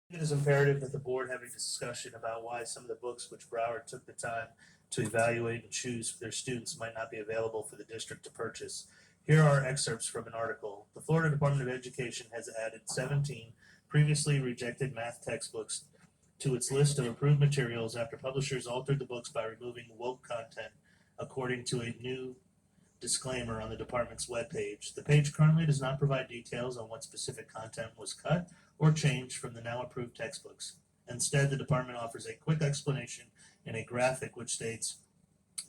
It is imperative that the board have a discussion about why some of the books which Broward took the time to evaluate and choose for their students might not be available for the district to purchase. Here are excerpts from an article. The Florida Department of Education has added 17 previously rejected math textbooks to its list of approved materials after publishers altered the books by removing woke content, according to a new disclaimer on the department's webpage. The page currently does not provide details on what specific content was cut or changed from the now approved textbooks. Instead, the department offers a quick explanation in a graphic which states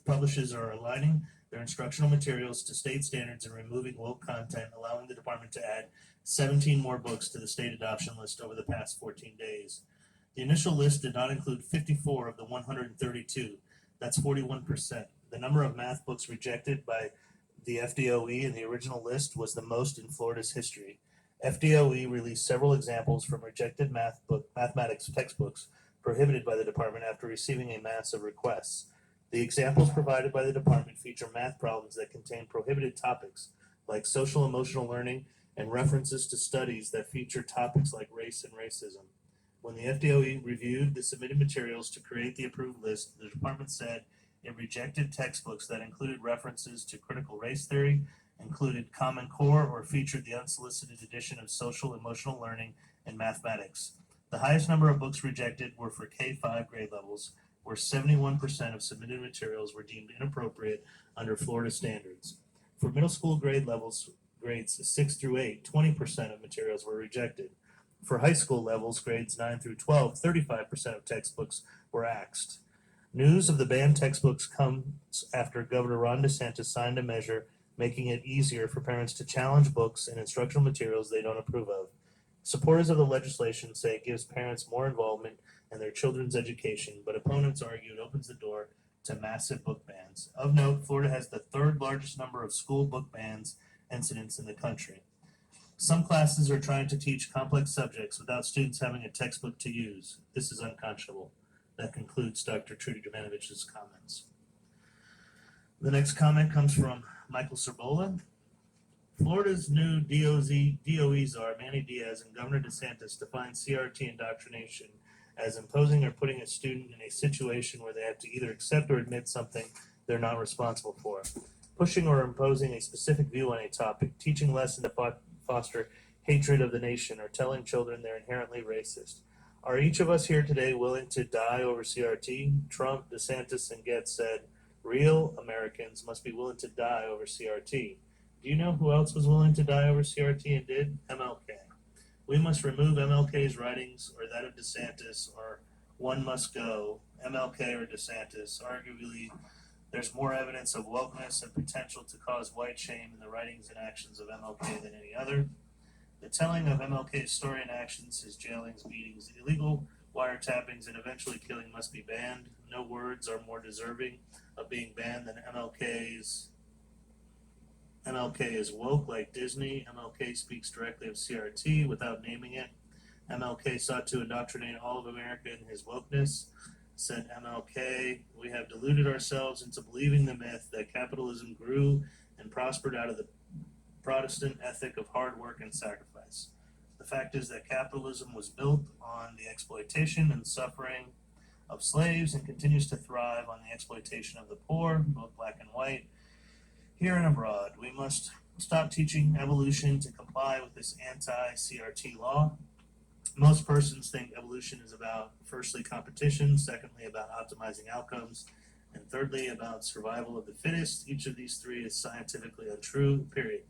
publishers are aligning their instructional materials to state standards and removing woke content, allowing the department to add 17 more books to the state adoption list over the past 14 days. The initial list did not include 54 of the 132. That's 41%. The number of math books rejected by the FDOE in the original list was the most in Florida's history. FDOE released several examples from rejected mathematics textbooks prohibited by the department after receiving a mass of requests. The examples provided by the department feature math problems that contain prohibited topics like social emotional learning and references to studies that feature topics like race and racism. When the FDOE reviewed the submitted materials to create the approved list, the department said it rejected textbooks that included references to critical race theory, included Common Core, or featured the unsolicited edition of social emotional learning and mathematics. The highest number of books rejected were for K-5 grade levels, where 71% of submitted materials were deemed inappropriate under Florida standards. For middle school grade levels, grades 6 through 8, 20% of materials were rejected. For high school levels, grades 9 through 12, 35% of textbooks were axed. News of the banned textbooks comes after Governor Ron Desantis signed a measure making it easier for parents to challenge books and instructional materials they don't approve of. Supporters of the legislation say it gives parents more involvement in their children's education, but opponents argue it opens the door to massive book bans. Of note, Florida has the third largest number of school book bans incidents in the country. Some classes are trying to teach complex subjects without students having a textbook to use. This is unconscionable. That concludes Dr. Trudy Domanovich's comments. The next comment comes from Michael Serbola. Florida's new DOE czar, Manny Diaz, and Governor Desantis define CRT indoctrination as imposing or putting a student in a situation where they have to either accept or admit something they're not responsible for. Pushing or imposing a specific view on a topic, teaching lessons to foster hatred of the nation, or telling children they're inherently racist. Are each of us here today willing to die over CRT? Trump, DeSantis, and Getz said, real Americans must be willing to die over CRT. Do you know who else was willing to die over CRT and did? MLK. We must remove MLK's writings or that of DeSantis, or one must go, MLK or DeSantis. Arguably, there's more evidence of wokeness and potential to cause white shame in the writings and actions of MLK than any other. The telling of MLK's story and actions, his jailings, beatings, illegal wiretappings, and eventually killing must be banned. No words are more deserving of being banned than MLK's. MLK is woke like Disney. MLK speaks directly of CRT without naming it. MLK sought to indoctrinate all of America in his wokeness. Said MLK, we have deluded ourselves into believing the myth that capitalism grew and prospered out of the Protestant ethic of hard work and sacrifice. The fact is that capitalism was built on the exploitation and suffering of slaves and continues to thrive on the exploitation of the poor, both black and white, here and abroad. We must stop teaching evolution to comply with this anti-CRT law. Most persons think evolution is about, firstly, competition, secondly, about optimizing outcomes, and thirdly, about survival of the fittest. Each of these three is scientifically untrue, period.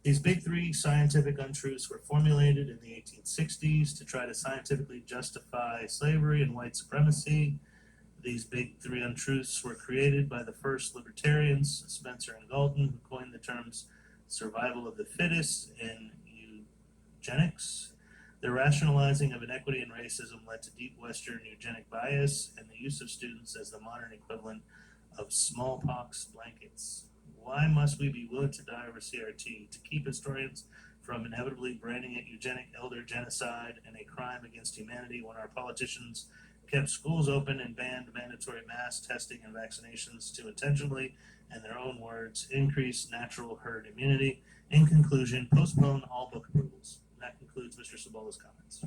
These big three scientific untruths were formulated in the 1860s to try to scientifically justify slavery and white supremacy. These big three untruths were created by the first libertarians, Spencer and Galton, who coined the terms survival of the fittest and eugenics. Their rationalizing of inequity and racism led to deep Western eugenic bias and the use of students as the modern equivalent of smallpox blankets. Why must we be willing to die over CRT? To keep historians from inevitably branding it eugenic elder genocide and a crime against humanity when our politicians kept schools open and banned mandatory mass testing and vaccinations to intentionally, in their own words, increase natural herd immunity. In conclusion, postpone all book approvals. And that concludes Mr. Sabola's comments.